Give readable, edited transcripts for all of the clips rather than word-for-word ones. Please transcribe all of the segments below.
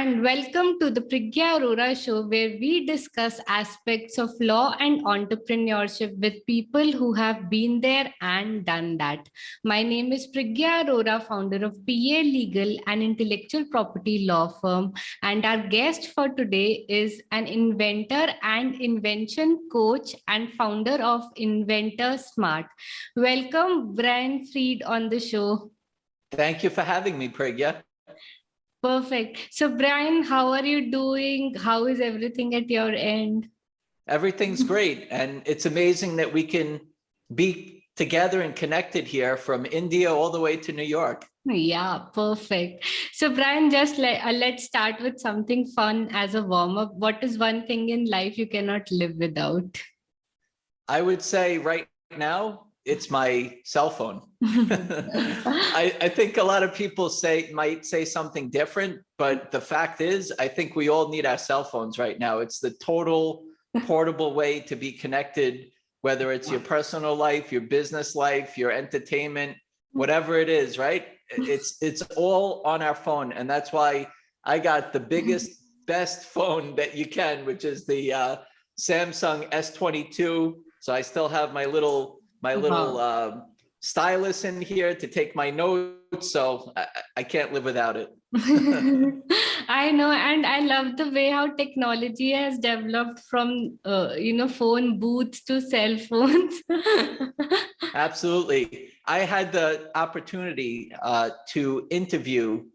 and welcome to the Priggya Arora Show, where we discuss aspects of law and entrepreneurship with people who have been there and done that. My name is Priggya Arora, founder of PA Legal and Intellectual Property Law Firm, and our guest for today is an inventor and invention coach and founder of Inventor Smart. Welcome, Brian Freed, on the show. Thank you for having me, Priggya. Perfect. So, Brian, how are you doing? How is everything at your end? Everything's great. And it's amazing that we can be together and connected here from India all the way to New York. Yeah, perfect. So, Brian, just let's start with something fun as a warm-up. What is one thing in life you cannot live without? I would say right now, it's my cell phone. I think a lot of people might say something different, but the fact is, I think we all need our cell phones right now. It's the total portable way to be connected, whether it's your personal life, your business life, your entertainment, whatever it is, right? It's all on our phone. And that's why I got the biggest, best phone that you can, which is the Samsung S22. So I still have my little stylus in here to take my notes, so I can't live without it. I know, and I love the way how technology has developed from phone booths to cell phones. Absolutely. I had the opportunity to interview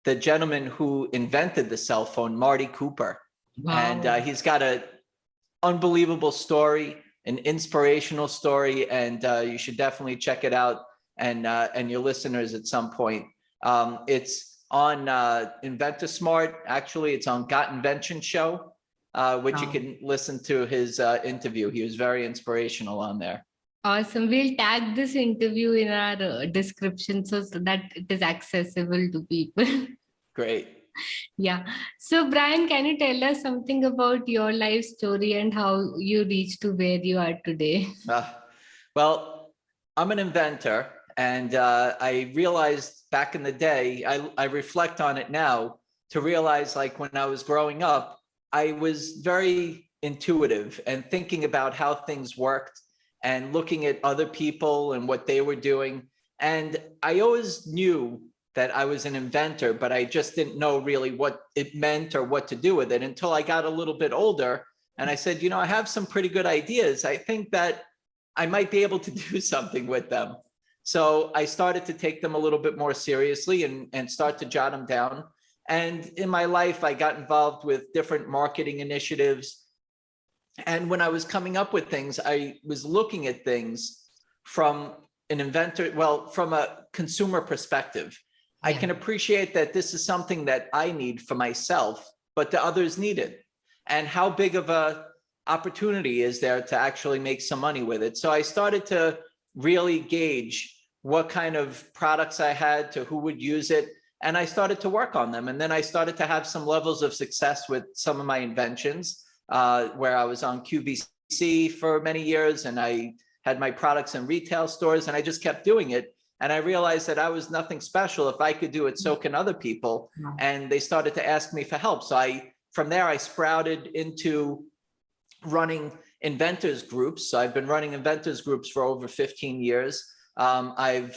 the gentleman who invented the cell phone, Marty Cooper. Wow. And he's got an unbelievable story, an inspirational story, and you should definitely check it out, and your listeners at some point. It's on Inventor Smart. Actually, it's on Got Invention show, which you can listen to his interview. He was very inspirational on there. Awesome. We'll tag this interview in our description so that it is accessible to people. Great. Yeah. So, Brian, can you tell us something about your life story and how you reached to where you are today? Well, I'm an inventor, and I realized back in the day, I reflect on it now to realize, like, when I was growing up, I was very intuitive and thinking about how things worked and looking at other people and what they were doing. And I always knew that I was an inventor, but I just didn't know really what it meant or what to do with it until I got a little bit older. And I said, I have some pretty good ideas. I think that I might be able to do something with them. So I started to take them a little bit more seriously and start to jot them down. And in my life, I got involved with different marketing initiatives. And when I was coming up with things, I was looking at things from from a consumer perspective. I can appreciate that this is something that I need for myself, but the others need it. And how big of a opportunity is there to actually make some money with it? So I started to really gauge what kind of products I had, to who would use it. And I started to work on them. And then I started to have some levels of success with some of my inventions, where I was on QVC for many years, and I had my products in retail stores, and I just kept doing it. And I realized that I was nothing special. If I could do it, so can other people. And they started to ask me for help. So from there, I sprouted into running inventors groups. So I've been running inventors groups for over 15 years. I've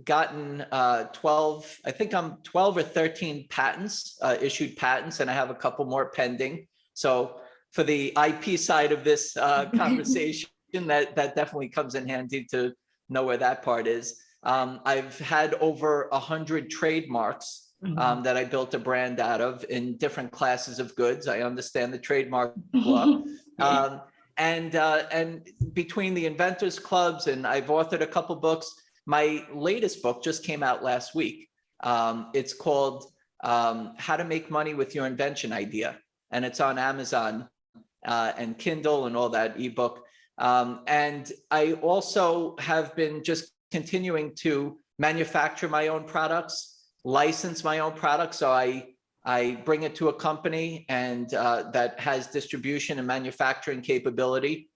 gotten 12, I think I'm 12 or 13 patents, issued patents, and I have a couple more pending. So for the IP side of this conversation, that definitely comes in handy to know where that part is. I've had over 100 trademarks that I built a brand out of in different classes of goods. I understand the trademark law. And between the inventors clubs, and I've authored a couple books. My latest book just came out last week. It's called How to Make Money with Your Invention Idea. And it's on Amazon and Kindle and all that ebook. And I also have been just continuing to manufacture my own products, license my own products. So I bring it to a company and that has distribution and manufacturing capability.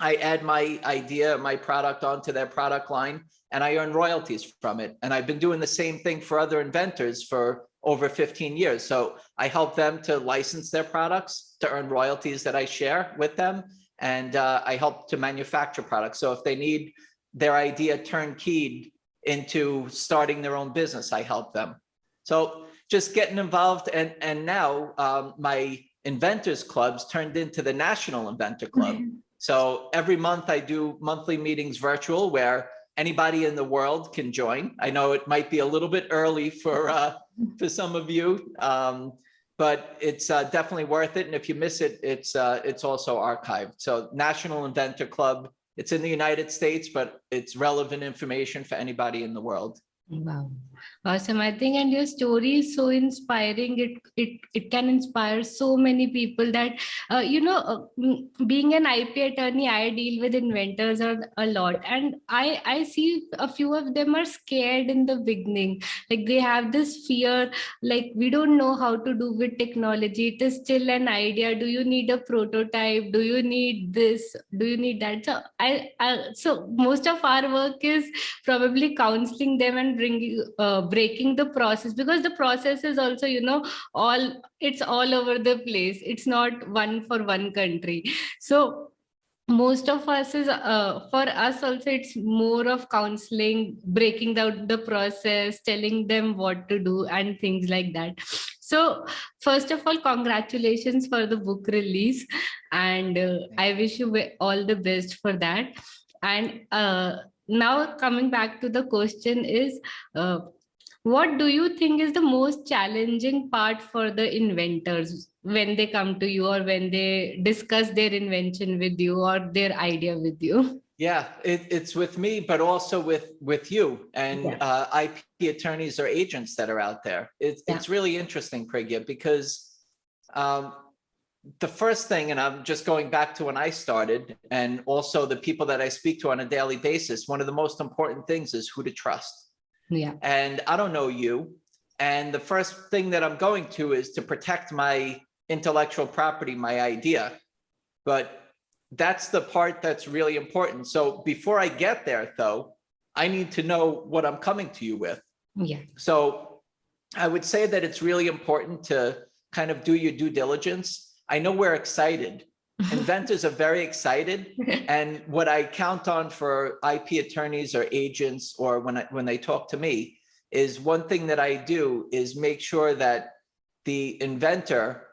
I add my idea, my product onto their product line, and I earn royalties from it. And I've been doing the same thing for other inventors for over 15 years. So I help them to license their products to earn royalties that I share with them. And I help to manufacture products. So if they need their idea turnkeyed into starting their own business, I help them. So just getting involved. And now my inventors clubs turned into the National Inventor Club. So every month I do monthly meetings virtual where anybody in the world can join. I know it might be a little bit early for some of you, but it's definitely worth it. And if you miss it, it's also archived. So National Inventor Club, it's in the United States, but it's relevant information for anybody in the world. Wow. Awesome. I think, and your story is so inspiring. It can inspire so many people that, being an IP attorney, I deal with inventors a lot. And I see a few of them are scared in the beginning. Like they have this fear, like we don't know how to do with technology. It is still an idea. Do you need a prototype? Do you need this? Do you need that? So so most of our work is probably counseling them and breaking the process, because the process is also it's all over the place. It's not one for one country. So most of us is for us also, it's more of counseling, breaking down the process, telling them what to do and things like that. So first of all, congratulations for the book release, and I wish you all the best for that. And now coming back to the question is, what do you think is the most challenging part for the inventors when they come to you or when they discuss their invention with you or their idea with you? Yeah, it's with me, but also with you and IP attorneys or agents that are out there. It's really interesting, Priggya, because the first thing, and I'm just going back to when I started, and also the people that I speak to on a daily basis, one of the most important things is who to trust. Yeah. And I don't know you. And the first thing that I'm going to is to protect my intellectual property, my idea. But that's the part that's really important. So before I get there, though, I need to know what I'm coming to you with. Yeah. So I would say that it's really important to kind of do your due diligence. I know we're excited. Inventors are very excited. And what I count on for IP attorneys or agents, or when they talk to me, is one thing that I do is make sure that the inventor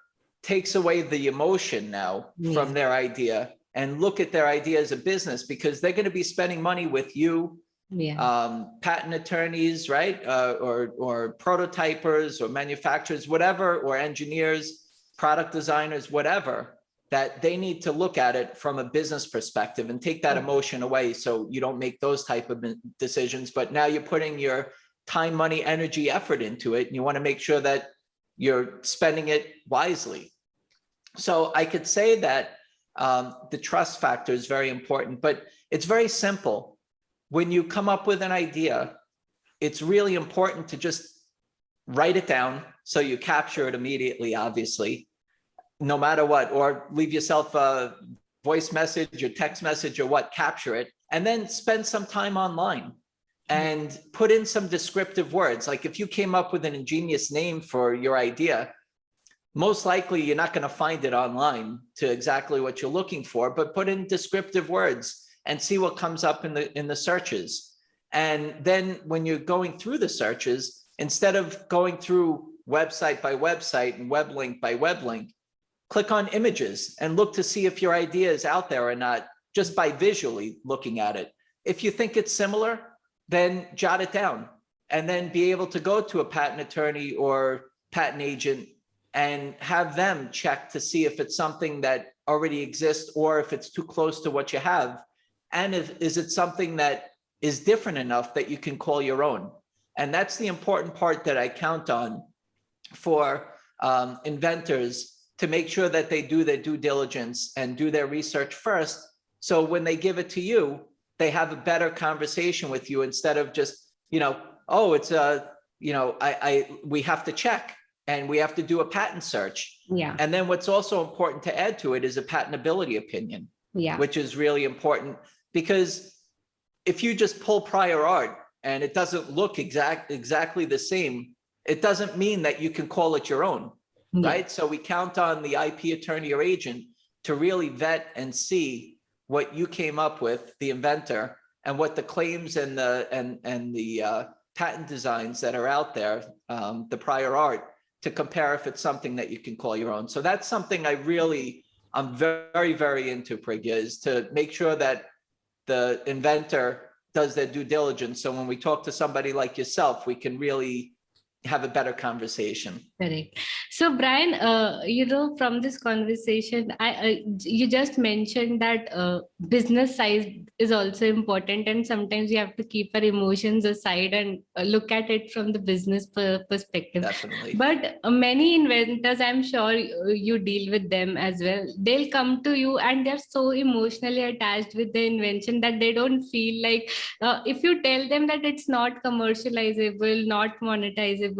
takes away the emotion now from their idea and look at their idea as a business, because they're going to be spending money with you, patent attorneys, right? Or prototypers or manufacturers, whatever, or engineers, product designers, whatever, that they need to look at it from a business perspective and take that emotion away, so you don't make those type of decisions. But now you're putting your time, money, energy, effort into it, and you want to make sure that you're spending it wisely. So I could say that the trust factor is very important, but it's very simple. When you come up with an idea, it's really important to just write it down so you capture it immediately, obviously, no matter what, or leave yourself a voice message or text message or what, capture it, and then spend some time online and put in some descriptive words. Like if you came up with an ingenious name for your idea, most likely you're not going to find it online to exactly what you're looking for, but put in descriptive words and see what comes up in the searches. And then when you're going through the searches, instead of going through website by website and web link by web link, click on images and look to see if your idea is out there or not, just by visually looking at it. If you think it's similar, then jot it down and then be able to go to a patent attorney or patent agent and have them check to see if it's something that already exists or if it's too close to what you have. And is it something that is different enough that you can call your own? And that's the important part that I count on for inventors, to make sure that they do their due diligence and do their research first. So when they give it to you, they have a better conversation with you instead of just, oh, it's we have to check and we have to do a patent search. Yeah. And then what's also important to add to it is a patentability opinion. Yeah. which is really important, because if you just pull prior art and it doesn't look exactly the same, it doesn't mean that you can call it your own, right? So we count on the IP attorney or agent to really vet and see what you came up with, the inventor, and what the claims and the patent designs that are out there, the prior art, to compare if it's something that you can call your own. So that's something I'm very, very into, Priggya, is to make sure that the inventor does their due diligence. So when we talk to somebody like yourself, we can really have a better conversation. Correct. So, Brian, from this conversation, you just mentioned that business size is also important, and sometimes you have to keep our emotions aside and look at it from the business perspective. Definitely. But many inventors, I'm sure you deal with them as well. They'll come to you and they're so emotionally attached with the invention that they don't feel like if you tell them that it's not commercializable, not monetizable,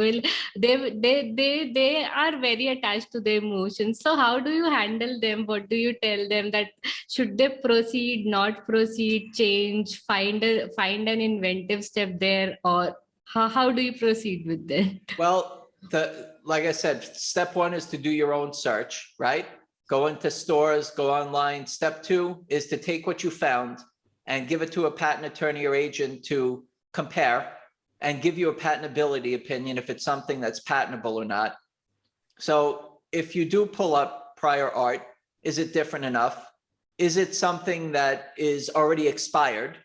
they are very attached to their emotions. So how do you handle them? What do you tell them, that should they proceed, not proceed, change, find an inventive step there, or how do you proceed with that? Well, like I said, step one is to do your own search, right? Go into stores, go online. Step two is to take what you found and give it to a patent attorney or agent to compare and give you a patentability opinion if it's something that's patentable or not. So if you do pull up prior art, is it different enough? Is it something that is already expired,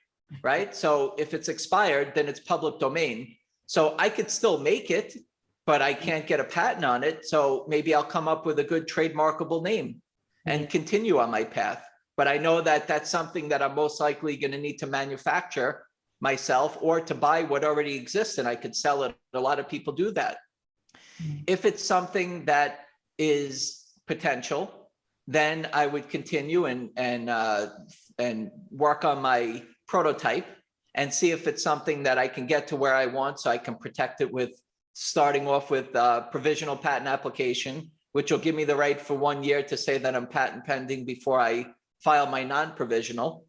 right? So if it's expired, then it's public domain. So I could still make it, but I can't get a patent on it. So maybe I'll come up with a good trademarkable name and continue on my path. But I know that that's something that I'm most likely going to need to manufacture myself or to buy what already exists, and I could sell it. A lot of people do that. If it's something that is potential, then I would continue and work on my prototype and see if it's something that I can get to where I want, so I can protect it with starting off with provisional patent application, which will give me the right for 1 year to say that I'm patent pending before I file my non-provisional.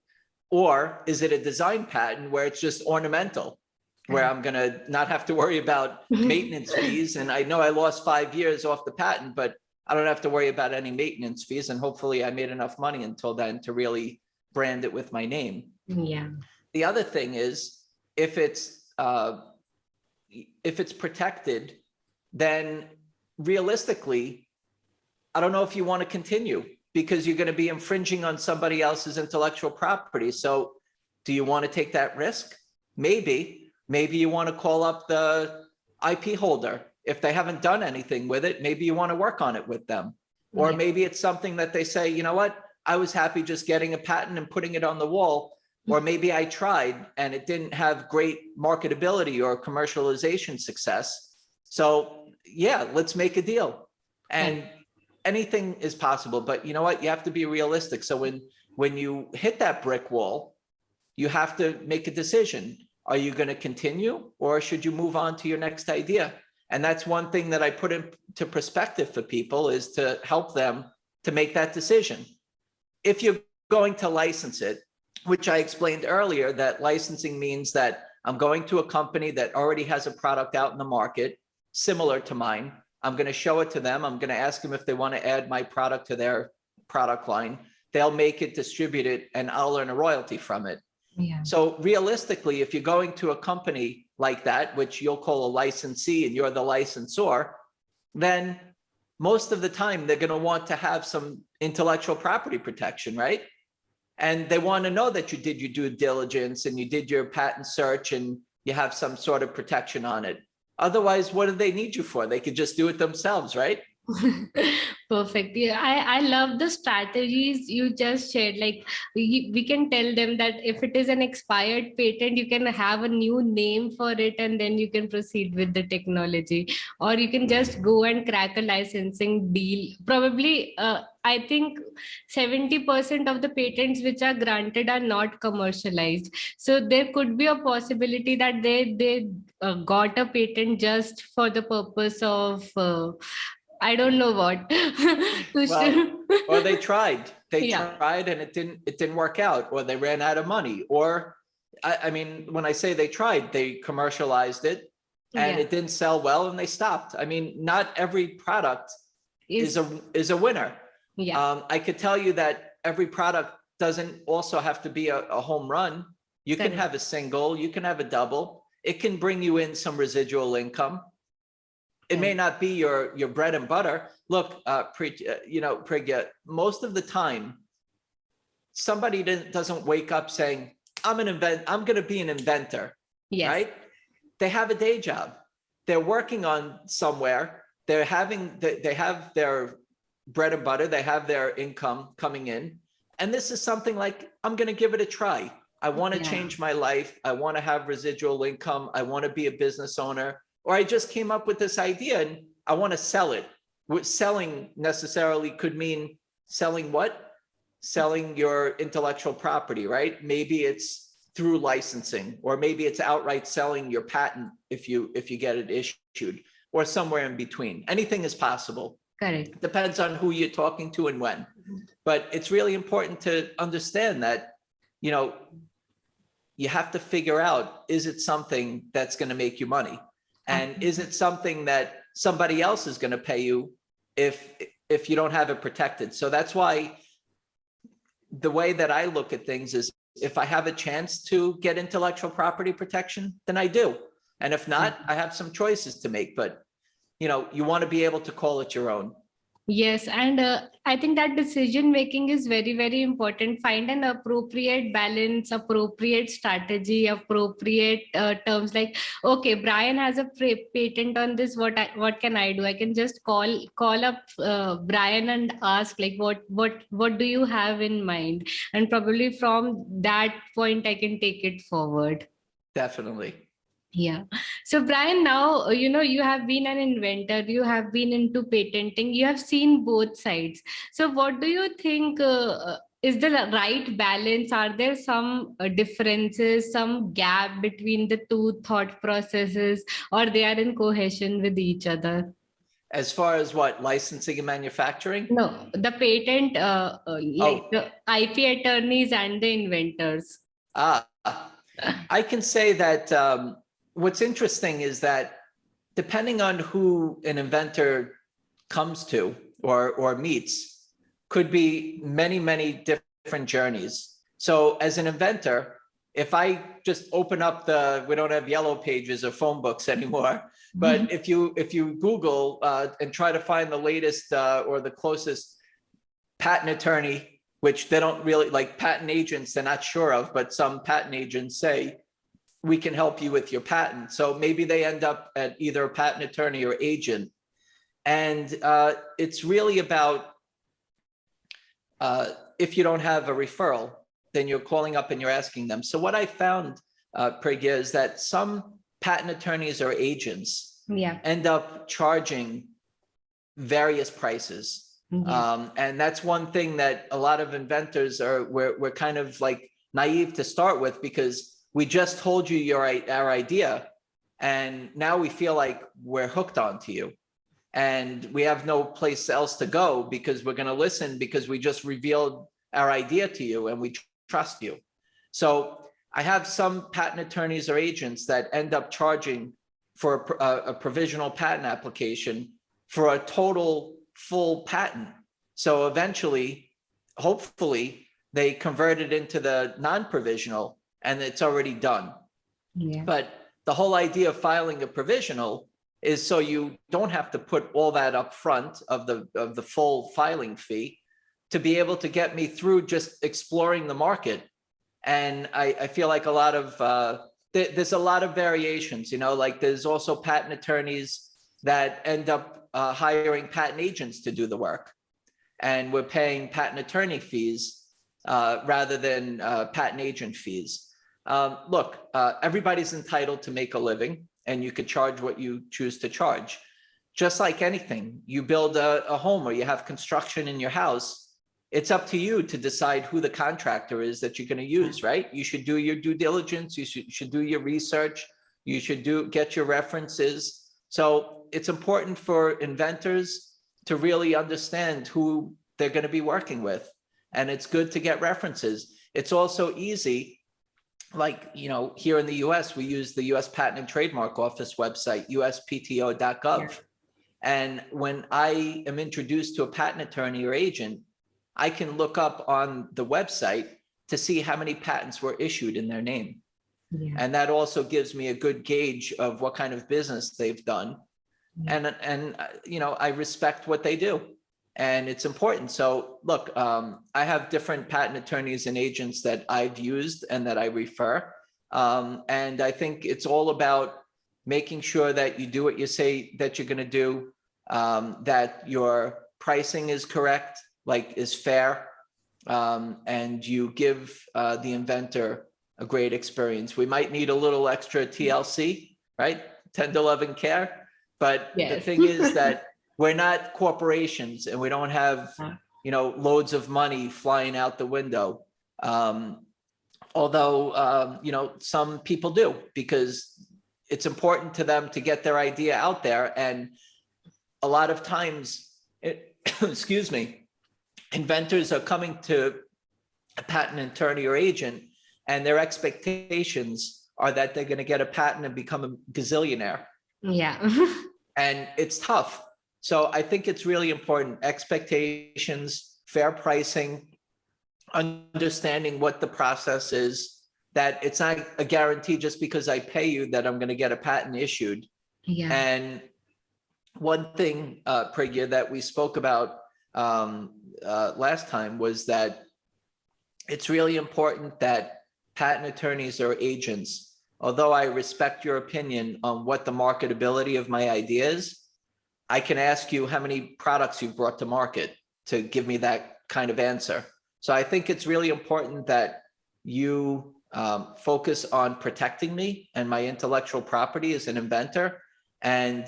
Or is it a design patent where it's just ornamental, where I'm going to not have to worry about maintenance fees? And I know I lost 5 years off the patent, but I don't have to worry about any maintenance fees. And hopefully I made enough money until then to really brand it with my name. Yeah. The other thing is, if it's protected, then realistically, I don't know if you want to continue, because you're going to be infringing on somebody else's intellectual property. So do you want to take that risk? Maybe you want to call up the IP holder. If they haven't done anything with it, maybe you want to work on it with them. Or maybe it's something that they say, you know what, I was happy just getting a patent and putting it on the wall. Or maybe I tried and it didn't have great marketability or commercialization success. So yeah, let's make a deal. And anything is possible, but you know what? You have to be realistic. So when you hit that brick wall, you have to make a decision. Are you going to continue, or should you move on to your next idea? And that's one thing that I put into perspective for people, is to help them to make that decision. If you're going to license it, which I explained earlier, that licensing means that I'm going to a company that already has a product out in the market similar to mine. I'm going to show it to them. I'm going to ask them if they want to add my product to their product line. They'll make it, distribute it, and I'll earn a royalty from it. Yeah. So realistically, if you're going to a company like that, which you'll call a licensee and you're the licensor, then most of the time they're going to want to have some intellectual property protection, right? And they want to know that you did your due diligence and you did your patent search and you have some sort of protection on it. Otherwise, what do they need you for? They could just do it themselves, right? Perfect. Yeah, I love the strategies you just shared. Like we can tell them that if it is an expired patent, you can have a new name for it, and then you can proceed with the technology. Or you can just go and crack a licensing deal. Probably, I think 70% of the patents which are granted are not commercialized. So there could be a possibility that they got a patent just for the purpose of I don't know what. Well, or they tried. They Yeah. tried and it didn't work out, or they ran out of money, or I mean, when I say they tried, they commercialized it and Yeah. it didn't sell well and they stopped. I mean, not every product is a winner. Yeah. I could tell you that every product doesn't also have to be a home run. You can Correct. have a single, you can have a double. It can bring you in some residual income. It may Correct. not be your bread and butter. Look, Priggya, most of the time, somebody doesn't wake up saying, I'm going to be an inventor, Yes. right? They have a day job. They're working on somewhere. They have their bread and butter. They have their income coming in. And this is something like, I'm going to give it a try. I want to Yeah. change my life. I want to have residual income. I want to be a business owner. Or I just came up with this idea and I want to sell it. Selling necessarily could mean selling what? Selling your intellectual property, right? Maybe it's through licensing, or maybe it's outright selling your patent if you get it issued, or somewhere in between. Anything is possible. Correct. Depends on who you're talking to and when. But it's really important to understand that, you know, you have to figure out, is it something that's going to make you money? And is it something that somebody else is going to pay you if you don't have it protected? So that's why the way that I look at things is, if I have a chance to get intellectual property protection, then I do. And if not, I have some choices to make. But, you know, you want to be able to call it your own. Yes, and I think that decision making is very, very important. Find an appropriate balance, appropriate strategy, appropriate terms. Like, okay, Brian has a patent on this. What can I do? I can just call up Brian and ask, like, what do you have in mind? And probably from that point, I can take it forward. Definitely. Yeah. So Brian, now, you have been an inventor, you have been into patenting, you have seen both sides. So what do you think is the right balance? Are there some differences, some gap between the two thought processes, or they are in cohesion with each other? As far as what, licensing and manufacturing? No, the patent, like Oh, the IP attorneys and the inventors. I can say that what's interesting is that depending on who an inventor comes to or meets, could be many, many different journeys. So as an inventor, if I just open up we don't have yellow pages or phone books anymore, but if you Google and try to find the latest or the closest patent attorney, which they don't really, like patent agents, they're not sure of, but some patent agents say, we can help you with your patent. So maybe they end up at either a patent attorney or agent. And it's really about, if you don't have a referral, then you're calling up and you're asking them. So what I found, Priggya, is that some patent attorneys or agents end up charging various prices. And that's one thing that a lot of inventors we're kind of like naive to start with, because we just told you our idea, and now we feel like we're hooked onto you, and we have no place else to go because we're going to listen because we just revealed our idea to you and we trust you. So I have some patent attorneys or agents that end up charging for a provisional patent application for a total full patent. So eventually, hopefully, they convert it into the non-provisional and it's already done. But the whole idea of filing a provisional is so you don't have to put all that up front of the full filing fee to be able to get me through just exploring the market. And I feel like a lot of there's a lot of variations, like there's also patent attorneys that end up hiring patent agents to do the work, and we're paying patent attorney fees rather than patent agent fees. Look, everybody's entitled to make a living, and you could charge what you choose to charge. Just like anything, you build a home or you have construction in your house, it's up to you to decide who the contractor is that you're going to use, right? You should do your due diligence. You should do your research. You should get your references. So it's important for inventors to really understand who they're going to be working with. and it's good to get references. It's also easy, like, here in the US, we use the US Patent and Trademark Office website, uspto.gov. Yeah. And when I am introduced to a patent attorney or agent, I can look up on the website to see how many patents were issued in their name. Yeah. And that also gives me a good gauge of what kind of business they've done. Yeah. And I respect what they do. And it's important. So look, I have different patent attorneys and agents that I've used and that I refer. And I think it's all about making sure that you do what you say that you're going to do, that your pricing is correct, like is fair, and you give the inventor a great experience. We might need a little extra TLC, right? 10 to 11 care. But Yes. the thing is that we're not corporations and we don't have, loads of money flying out the window. Although, some people do, because it's important to them to get their idea out there. And a lot of times, excuse me, inventors are coming to a patent attorney or agent, and their expectations are that they're going to get a patent and become a gazillionaire. Yeah. And it's tough. So I think it's really important. Expectations, fair pricing, understanding what the process is, that it's not a guarantee just because I pay you that I'm going to get a patent issued. Yeah. And one thing, Priggya, that we spoke about last time was that it's really important that patent attorneys or agents, although I respect your opinion on what the marketability of my idea is, I can ask you how many products you've brought to market to give me that kind of answer. So I think it's really important that you focus on protecting me and my intellectual property as an inventor. And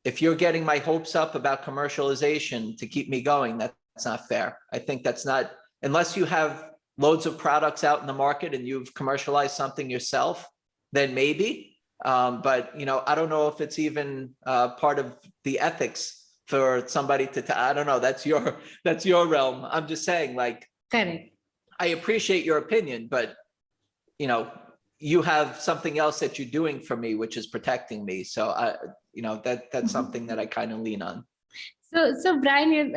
if you're getting my hopes up about commercialization to keep me going, that's not fair. I think that's not, unless you have loads of products out in the market and you've commercialized something yourself, then maybe. But I don't know if it's even part of the ethics for somebody to. I don't know. That's your realm. I'm just saying, like, Correct. I appreciate your opinion, but you have something else that you're doing for me, which is protecting me. So that's something that I kind of lean on. So Brian,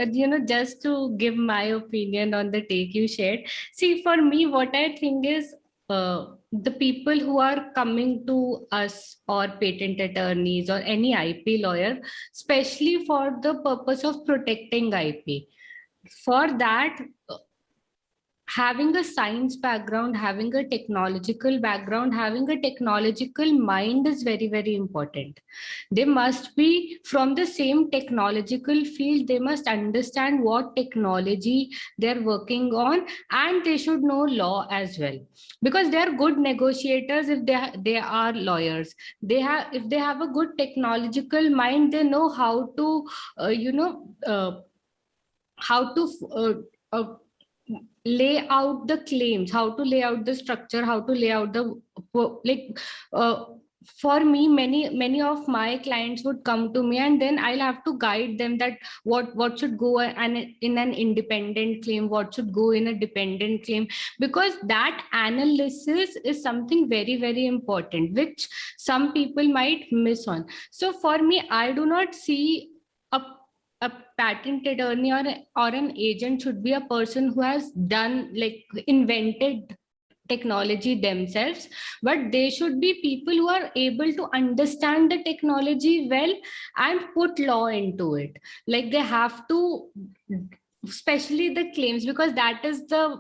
just to give my opinion on the take you shared. See, for me, what I think is the people who are coming to us or patent attorneys or any IP lawyer, especially for the purpose of protecting IP. For that, having a science background, having a technological background, having a technological mind is very, very important. They must be from the same technological field. They must understand what technology they're working on, and they should know law as well, because they are good negotiators. If they are lawyers, if they have a good technological mind, they know how to lay out the claims, how to lay out the structure, how to lay out the for me, many of my clients would come to me, and then I'll have to guide them that what should go in an independent claim, what should go in a dependent claim, because that analysis is something very, very important, which some people might miss on. So for me, I do not see a patent attorney or an agent should be a person who has invented technology themselves, but they should be people who are able to understand the technology well and put law into it. Like, they have to, especially the claims, because that is the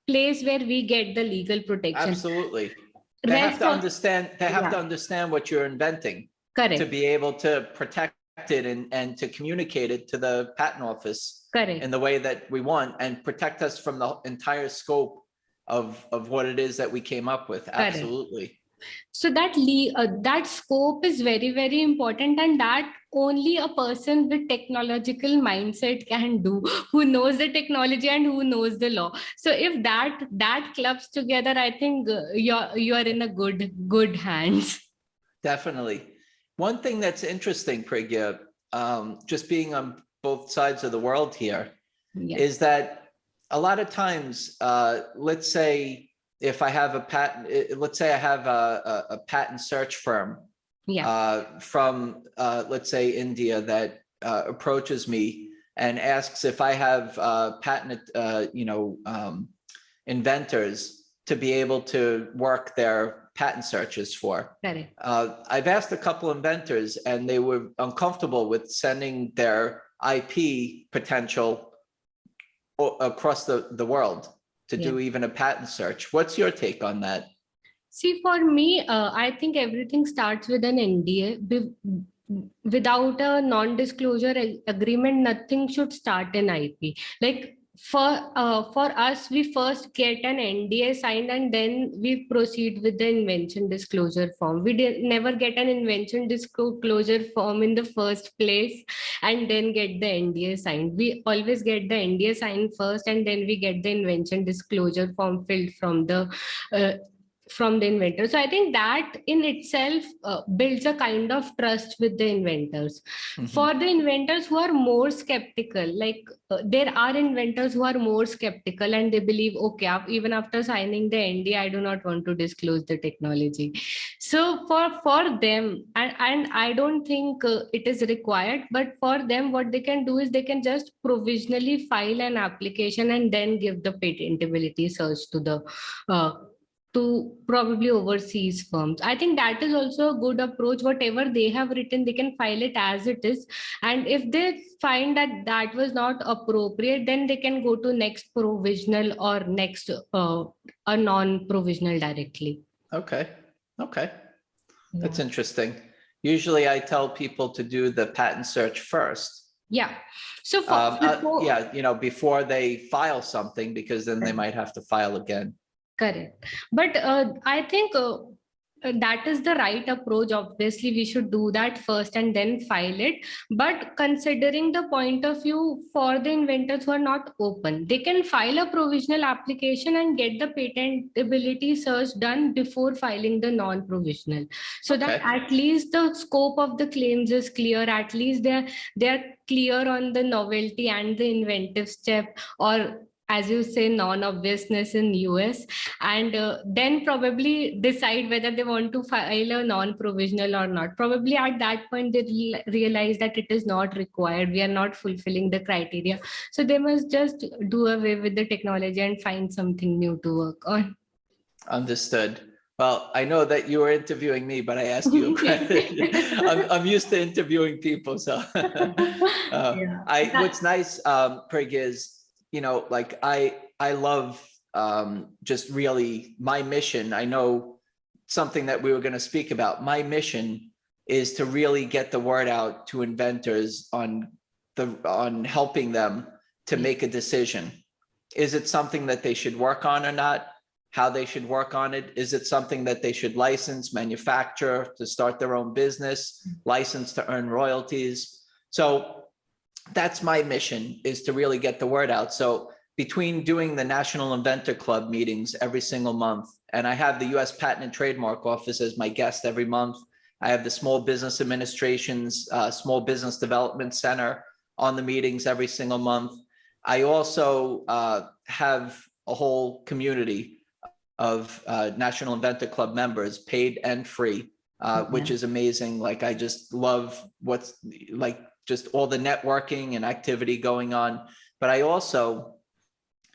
place where we get the legal protection. Absolutely. They have to understand what you're inventing. Correct. To be able to protect it and to communicate it to the patent office. Correct. In the way that we want, and protect us from the entire scope of what it is that we came up with. Correct. Absolutely. So that scope is very, very important, and that only a person with technological mindset can do, who knows the technology and who knows the law. So if that clubs together, I think you are in a good hands. Definitely. One thing that's interesting, Priggya, just being on both sides of the world here, Yeah. is that a lot of times, let's say if I have a patent, let's say I have a patent search firm from, let's say, India that approaches me and asks if I have patent, inventors to be able to work their patent searches for. Correct. I've asked a couple inventors and they were uncomfortable with sending their IP potential across the world to do even a patent search. What's your take on that? See, for me, I think everything starts with an NDA. Without a non-disclosure agreement, nothing should start in IP. Like for us, we first get an NDA signed and then we proceed with the invention disclosure form. We never get an invention disclosure form in the first place and then get the NDA signed. We always get the NDA signed first and then we get the invention disclosure form filled from the inventor. So I think that in itself builds a kind of trust with the inventors. For the inventors who are more skeptical, like there are inventors who are more skeptical and they believe, okay, even after signing the NDA, I do not want to disclose the technology. So for them, and I don't think it is required, but for them, what they can do is they can just provisionally file an application and then give the patentability search to probably overseas firms. I think that is also a good approach. Whatever they have written, they can file it as it is. And if they find that that was not appropriate, then they can go to next provisional or next a non-provisional directly. Okay. That's interesting. Usually I tell people to do the patent search first. Yeah. So before they file something, because then they might have to file again. Correct. But I think that is the right approach. Obviously, we should do that first and then file it. But considering the point of view for the inventors who are not open, they can file a provisional application and get the patentability search done before filing the non-provisional. So that at least the scope of the claims is clear. At least they're clear on the novelty and the inventive step, or as you say, non-obviousness in US, and then probably decide whether they want to file a non-provisional or not. Probably at that point, they realize that it is not required. We are not fulfilling the criteria. So they must just do away with the technology and find something new to work on. Understood. Well, I know that you were interviewing me, but I asked you a question. I'm used to interviewing people. So what's nice, Prig, is, like I love just really my mission. I know something that we were going to speak about. My mission is to really get the word out to inventors on helping them to make a decision. Is it something that they should work on or not? How they should work on it? Is it something that they should license, manufacture to start their own business, license to earn royalties? So that's my mission, is to really get the word out. So between doing the National Inventor Club meetings every single month, and I have the US Patent and Trademark Office as my guest every month. I have the Small Business Administration's Small Business Development Center on the meetings every single month. I also have a whole community of National Inventor Club members, paid and free, which is amazing. Like, I just love what's like, just all the networking and activity going on. But I also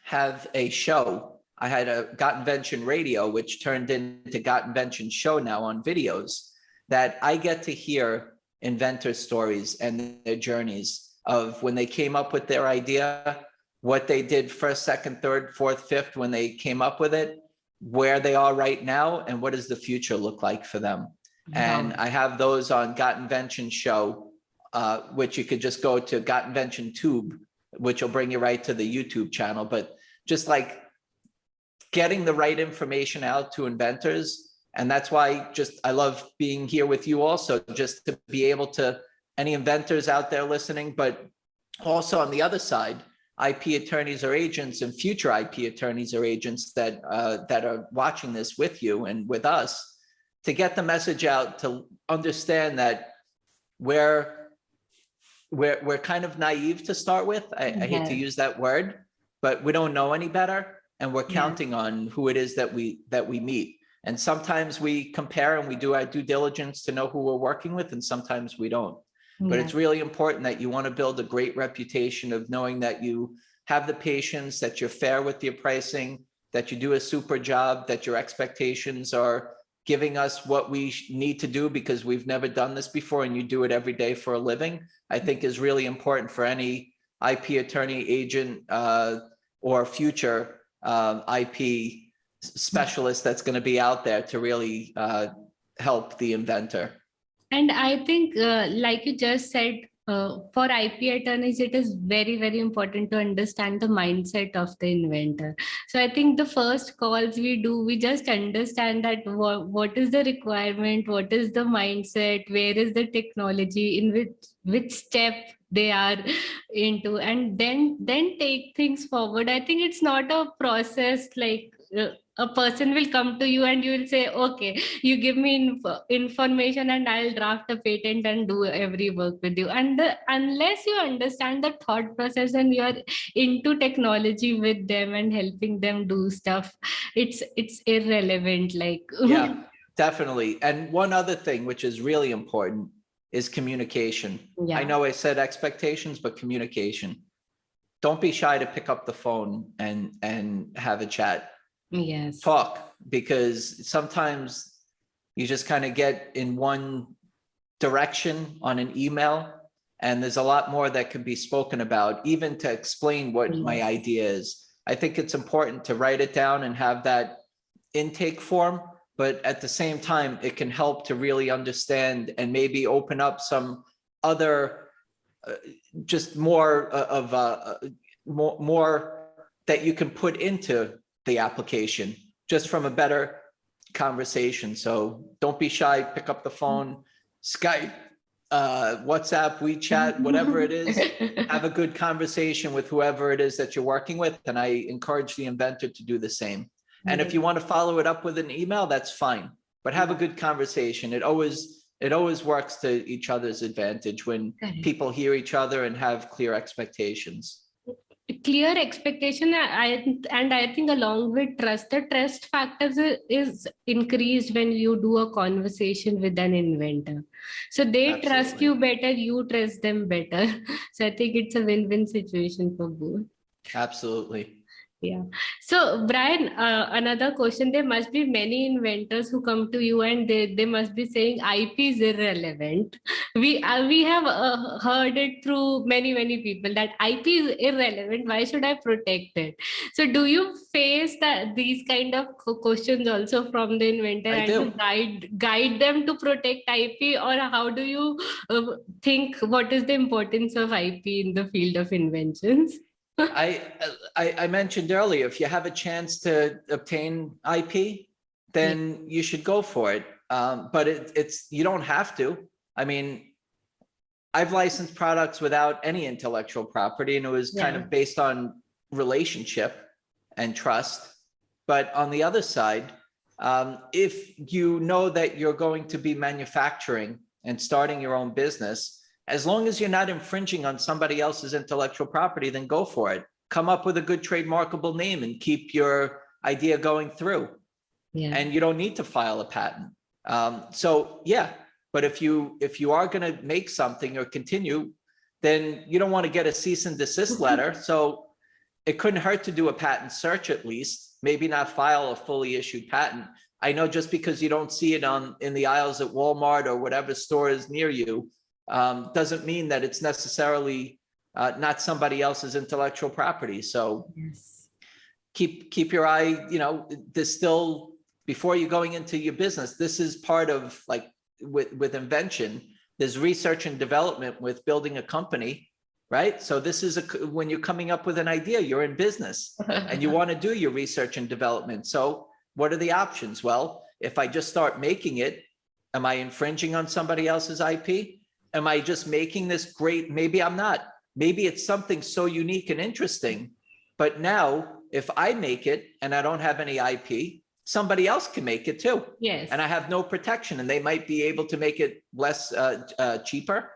have a show. I had a Got Invention radio, which turned into Got Invention show now on videos, that I get to hear inventor stories and their journeys of when they came up with their idea, what they did first, second, third, fourth, fifth, when they came up with it, where they are right now, and what does the future look like for them. And I have those on Got Invention show, which you could just go to Got Invention Tube, which will bring you right to the YouTube channel. But just like getting the right information out to inventors. And that's why I love being here with you also, just to be able to, any inventors out there listening, but also on the other side, IP attorneys or agents and future IP attorneys or agents that are watching this with you and with us, to get the message out, to understand that we're kind of naive to start with. I hate to use that word, but we don't know any better, and we're counting on who it is that we meet. And sometimes we compare and we do our due diligence to know who we're working with, and sometimes we don't. But it's really important that you want to build a great reputation of knowing that you have the patience, that you're fair with your pricing, that you do a super job, that your expectations are giving us what we need to do because we've never done this before and you do it every day for a living, I think is really important for any IP attorney, agent, or future IP specialist that's going to be out there to really help the inventor. And I think, like you just said, for IP attorneys, it is very, very important to understand the mindset of the inventor. So I think the first calls we do, we just understand that what is the requirement, what is the mindset, where is the technology, in which step they are into, and then take things forward. I think it's not a process like a person will come to you and you will say, okay, you give me information and I'll draft a patent and do every work with you. And unless you understand the thought process and you're into technology with them and helping them do stuff, it's irrelevant. Like, yeah, definitely. And one other thing, which is really important, is communication. Yeah. I know I said expectations, but communication. Don't be shy to pick up the phone and have a chat. Yes. Talk, because sometimes you just kind of get in one direction on an email, and there's a lot more that can be spoken about, even to explain what my idea is. I think it's important to write it down and have that intake form, but at the same time, it can help to really understand and maybe open up some other, just more of more that you can put into the application just from a better conversation. So don't be shy, pick up the phone, Skype, WhatsApp, WeChat, whatever it is, have a good conversation with whoever it is that you're working with. And I encourage the inventor to do the same. And if you want to follow it up with an email, that's fine, but have a good conversation. It always works to each other's advantage when people hear each other and have clear expectations. Clear expectation, and I think along with trust, the trust factors is increased when you do a conversation with an inventor. So they trust you better, you trust them better. So I think it's a win-win situation for both. Absolutely. Yeah. So Brian, another question, there must be many inventors who come to you and they must be saying IP is irrelevant. We have heard it through many people that IP is irrelevant. Why should I protect it? So do you face these kind of questions also from the inventor and guide them to protect IP, or how do you think what is the importance of IP in the field of inventions? I mentioned earlier, if you have a chance to obtain IP, then you should go for it. But it's you don't have to. I mean, I've licensed products without any intellectual property, and it was kind of based on relationship and trust. But on the other side, if you know that you're going to be manufacturing and starting your own business, as long as you're not infringing on somebody else's intellectual property, then go for it. Come up with a good trademarkable name and keep your idea going through. And you don't need to file a patent. But if you are going to make something or continue, then you don't want to get a cease and desist letter. So it couldn't hurt to do a patent search at least, maybe not file a fully issued patent. I know just because you don't see it in the aisles at Walmart or whatever store is near you, doesn't mean that it's necessarily not somebody else's intellectual property. So keep your eye, there's still, before you're going into your business, this is part of, like with invention, there's research and development with building a company, right? So this is when you're coming up with an idea, you're in business and you want to do your research and development. So what are the options? Well, if I just start making it, am I infringing on somebody else's IP? Am I just making this great? Maybe I'm not. Maybe it's something so unique and interesting. But now, if I make it and I don't have any IP, somebody else can make it too. Yes. And I have no protection, and they might be able to make it less cheaper.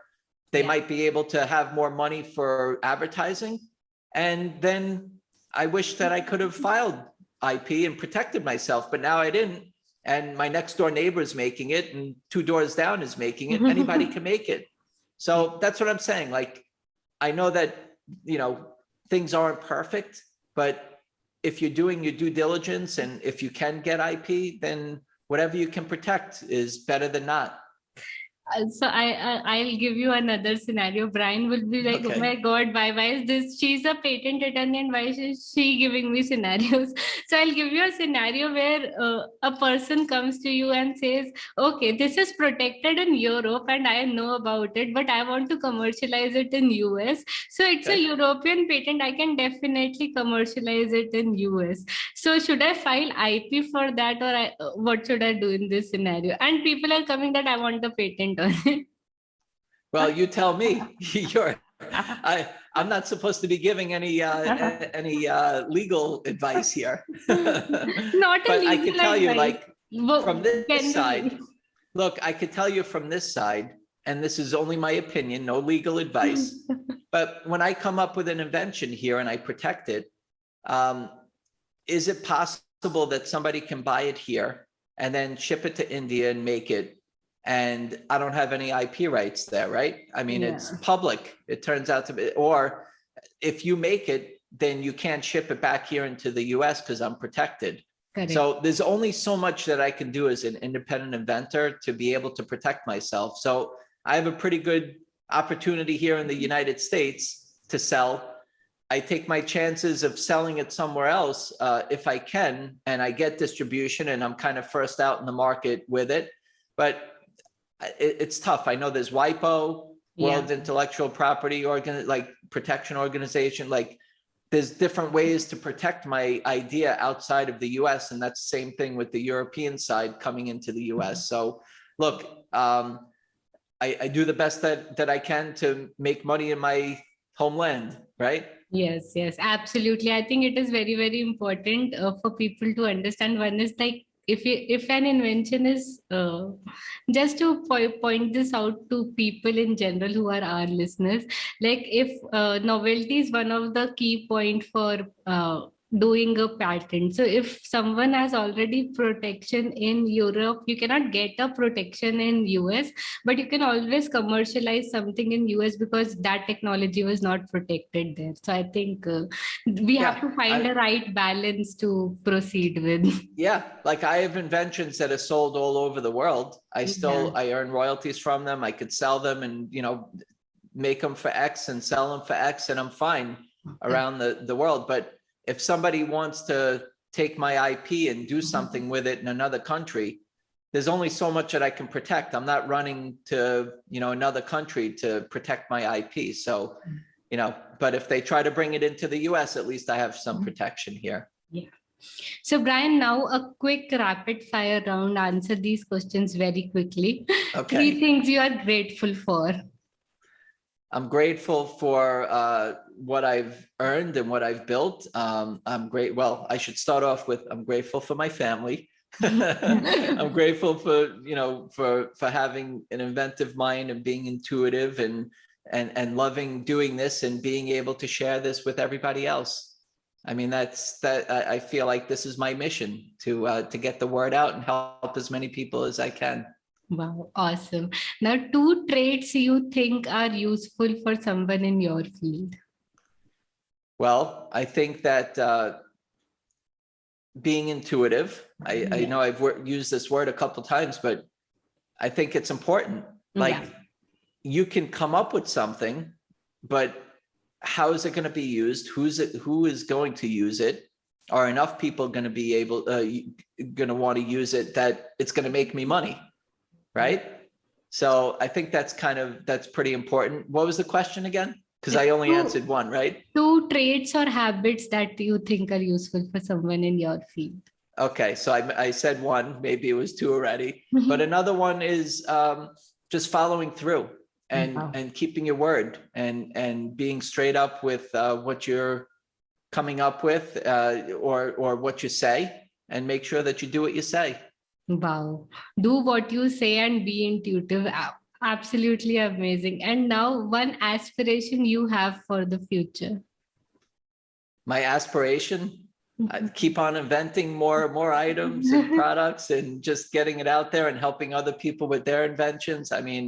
They might be able to have more money for advertising. And then I wish that I could have filed IP and protected myself, but now I didn't. And my next door neighbor is making it, and 2 doors down is making it. Anybody can make it. So that's what I'm saying. Like, I know that, things aren't perfect, but if you're doing your due diligence and if you can get IP, then whatever you can protect is better than not. So I'll give you another scenario. Brian will be like, Okay. oh my God, why is this? She's a patent attorney and why is she giving me scenarios? So I'll give you a scenario where a person comes to you and says, okay, this is protected in Europe and I know about it, but I want to commercialize it in US. So it's a European patent. I can definitely commercialize it in US. So should I file IP for that, or what should I do in this scenario? And people are coming that I want a patent on it. Well, you tell me. I'm not supposed to be giving any legal advice here. Not but a legal I can tell you, advice. like, from this Generally. side, look, I could tell you from this side, and this is only my opinion, no legal advice. But when I come up with an invention here and I protect it, is it possible that somebody can buy it here and then ship it to India and make it? And I don't have any IP rights there, right? I mean, it's public, it turns out to be, or if you make it, then you can't ship it back here into the US because I'm protected. Correct. So there's only so much that I can do as an independent inventor to be able to protect myself. So I have a pretty good opportunity here in the United States to sell. I take my chances of selling it somewhere else if I can, and I get distribution and I'm kind of first out in the market with it. But it's tough. I know there's WIPO, World Intellectual Property Protection Organization. Like, there's different ways to protect my idea outside of the US, and that's the same thing with the European side coming into the US. So look, I do the best that I can to make money in my homeland, right? Yes, absolutely. I think it is very, very important for people to understand. One is like, if an invention is, just to point this out to people in general who are our listeners, like if novelty is one of the key point for doing a patent. So if someone has already protection in Europe, you cannot get a protection in US, but you can always commercialize something in US because that technology was not protected there. So I think we have to find a right balance to proceed with. Yeah, like I have inventions that are sold all over the world. I earn royalties from them. I could sell them and, make them for X and sell them for X, and I'm fine around the world. But if somebody wants to take my IP and do something with it in another country, there's only so much that I can protect. I'm not running to, another country to protect my IP. So, but if they try to bring it into the US, at least I have some protection here. Yeah. So Brian, now a quick rapid fire round. Answer these questions very quickly. Okay. 3 things you are grateful for. I'm grateful for what I've earned and what I've built. Well, I should start off with, I'm grateful for my family. I'm grateful for, for having an inventive mind and being intuitive and loving doing this and being able to share this with everybody else. I mean, I feel like this is my mission to get the word out and help as many people as I can. Wow, awesome. Now, 2 traits you think are useful for someone in your field. Well, I think that being intuitive, I know I've used this word a couple of times, but I think it's important. Like, you can come up with something, but how is it going to be used? Who is going to use it? Are enough people going to be able, going to want to use it that it's going to make me money? Right? So I think that's pretty important. What was the question again? Because I only answered one, right? 2 traits or habits that you think are useful for someone in your field. Okay, so I said 1, maybe it was 2 already. But another one is just following through and keeping your word and being straight up with what you're coming up with or what you say, and make sure that you do what you say. Wow. Do what you say and be intuitive. Absolutely amazing. And now, one aspiration you have for the future. my aspiration. I Mhm. keep on inventing more items and products and just getting it out there and helping other people with their inventions. I mean,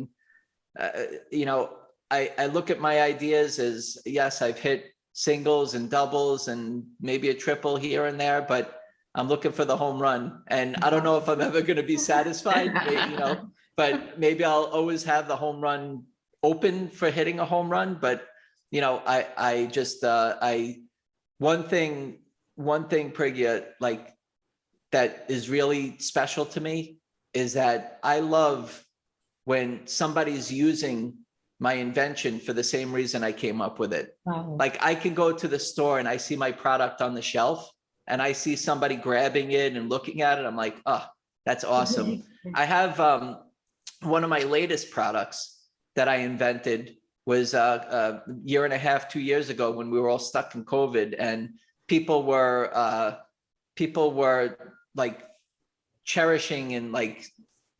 you know, I look at my ideas as, yes, I've hit singles and doubles and maybe a triple here and there, but I'm looking for the home run. And I don't know if I'm ever going to be satisfied, you know, but maybe I'll always have the home run open for hitting a home run. But, you know, I just, one thing, Priggya, like that is really special to me is that I love when somebody's using my invention for the same reason I came up with it. Wow. Like I can go to the store and I see my product on the shelf and I see somebody grabbing it and looking at it. I'm like, oh, that's awesome. I have one of my latest products that I invented was a year and a half, 2 years ago when we were all stuck in COVID, and people were like cherishing and like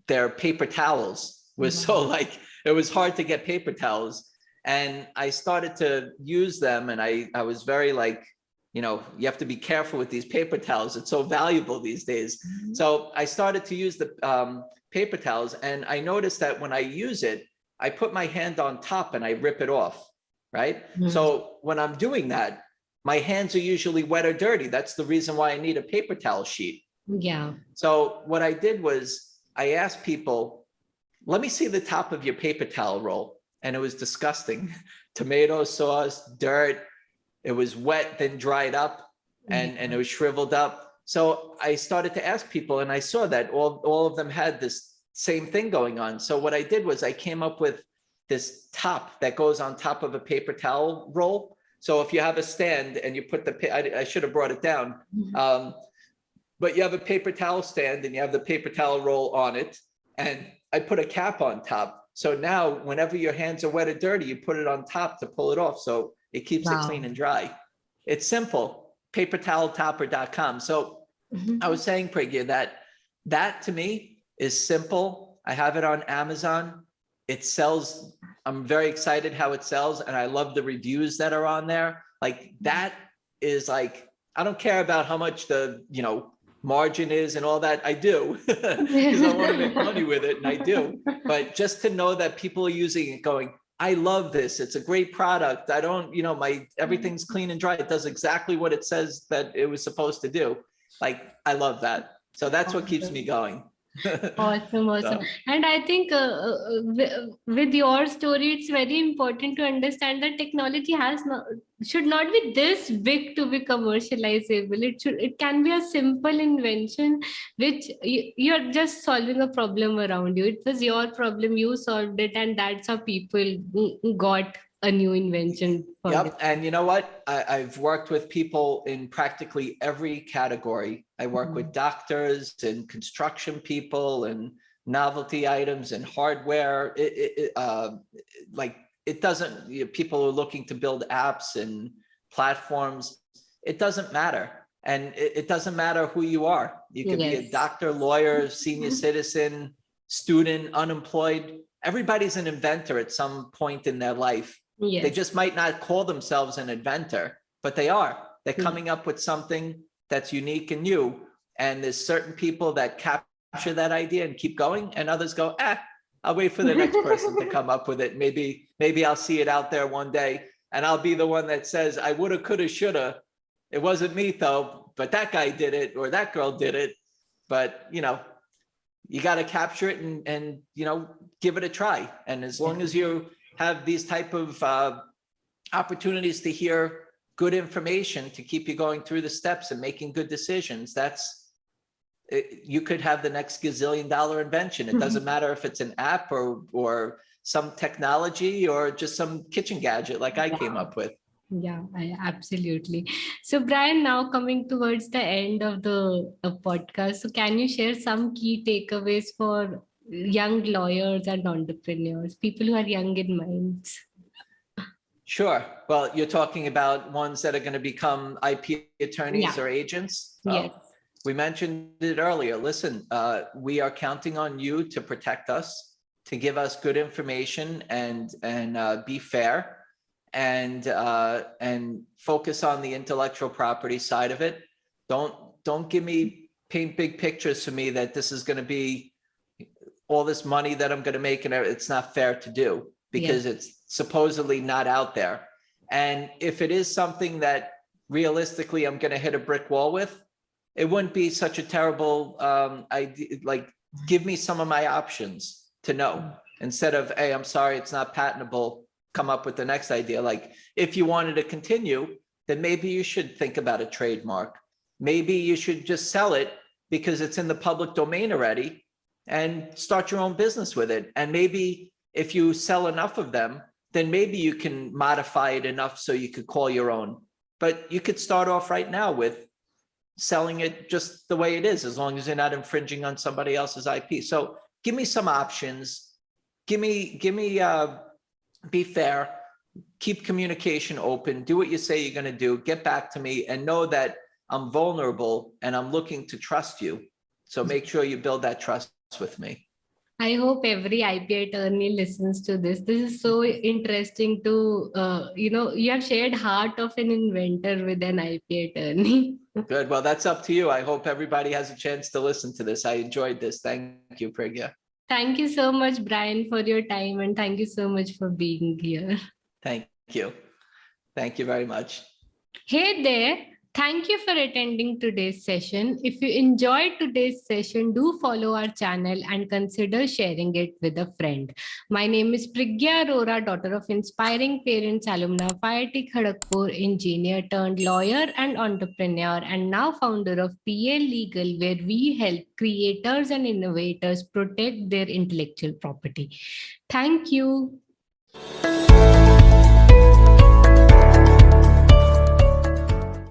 their paper towels was so like, it was hard to get paper towels. And I started to use them and I was very like, you know, you have to be careful with these paper towels. It's so valuable these days. Mhm. So I started to use the paper towels and I noticed that when I use it, I put my hand on top and I rip it off, right? Mhm. So when I'm doing that, my hands are usually wet or dirty. That's the reason why I need a paper towel sheet. Yeah. So what I did was I asked people, let me see the top of your paper towel roll. And it was disgusting. Tomato sauce, dirt. It was wet, then dried up, and it was shriveled up. So I started to ask people, and I saw that all of them had this same thing going on. So what I did was I came up with this top that goes on top of a paper towel roll. So if you have a stand and you put I should have brought it down, but you have a paper towel stand and you have the paper towel roll on it, and I put a cap on top. So now whenever your hands are wet or dirty, you put it on top to pull it off. So it keeps it clean and dry. It's simple, papertoweltopper.com. So I was saying, Priggya, that to me is simple. I have it on Amazon. It sells. I'm very excited how it sells. And I love the reviews that are on there. Like that is like, I don't care about how much the, you know, margin is and all that. I do because I want to make money with it, and I do. But just to know that people are using it going, I love this. It's a great product. I don't, you know, everything's clean and dry. It does exactly what it says that it was supposed to do. Like, I love that. So that's what keeps me going. Awesome. So, And I think with your story, it's very important to understand that technology should not be this big to be commercializable. It can be a simple invention, which you're just solving a problem around you. It was your problem, you solved it, and that's how people got a new invention for yep. it. And you know what? I've worked with people in practically every category. I work with doctors and construction people and novelty items and hardware. Like it doesn't, you know, people are looking to build apps and platforms. It doesn't matter. And it doesn't matter who you are. You could be a Yes. doctor, lawyer, senior citizen, student, unemployed. Everybody's an inventor at some point in their life. They Yes. just might not call themselves an inventor, but they are. They're coming up with something that's unique and new. And there's certain people that capture that idea and keep going, and others go, I'll wait for the next person to come up with it. Maybe I'll see it out there one day, and I'll be the one that says, I woulda, coulda, shoulda. It wasn't me though, but that guy did it, or that girl did it. But you know, you got to capture it and you know, give it a try. And as long as you have these type of opportunities to hear good information to keep you going through the steps and making good decisions, you could have the next gazillion-dollar invention. It doesn't matter if it's an app or some technology or just some kitchen gadget like I came up with. Yeah, absolutely. So, Brian, now coming towards the end of the podcast, so can you share some key takeaways for young lawyers and entrepreneurs, people who are young in minds? Sure. Well, you're talking about ones that are going to become IP attorneys or agents. Well, Yes. we mentioned it earlier. Listen, we are counting on you to protect us, to give us good information and be fair. and focus on the intellectual property side of it. Don't paint big pictures for me that this is going to be all this money that I'm going to make, and it's not fair to do because it's supposedly not out there. And if it is something that realistically I'm going to hit a brick wall with, it wouldn't be such a terrible idea. Like, give me some of my options to know, instead of, hey, I'm sorry, it's not patentable, come up with the next idea. Like, if you wanted to continue, then maybe you should think about a trademark. Maybe you should just sell it because it's in the public domain already and start your own business with it. And maybe if you sell enough of them, then maybe you can modify it enough so you could call your own. But you could start off right now with selling it just the way it is, as long as you're not infringing on somebody else's IP. So give me some options. Be fair, keep communication open, do what you say you're going to do, get back to me, and know that I'm vulnerable and I'm looking to trust you. So make sure you build that trust with me. I hope every IP attorney listens to this. This is so interesting to, you have shared heart of an inventor with an IP attorney. Good. Well, that's up to you. I hope everybody has a chance to listen to this. I enjoyed this. Thank you, Priggya. Thank you so much, Brian, for your time. And thank you so much for being here. Thank you. Thank you very much. Hey there. Thank you for attending today's session. If you enjoyed today's session, do follow our channel and consider sharing it with a friend. My name is Priggya Arora, daughter of inspiring parents, alumna of IIT Kharagpur, engineer turned lawyer and entrepreneur, and now founder of PA Legal, where we help creators and innovators protect their intellectual property. Thank you.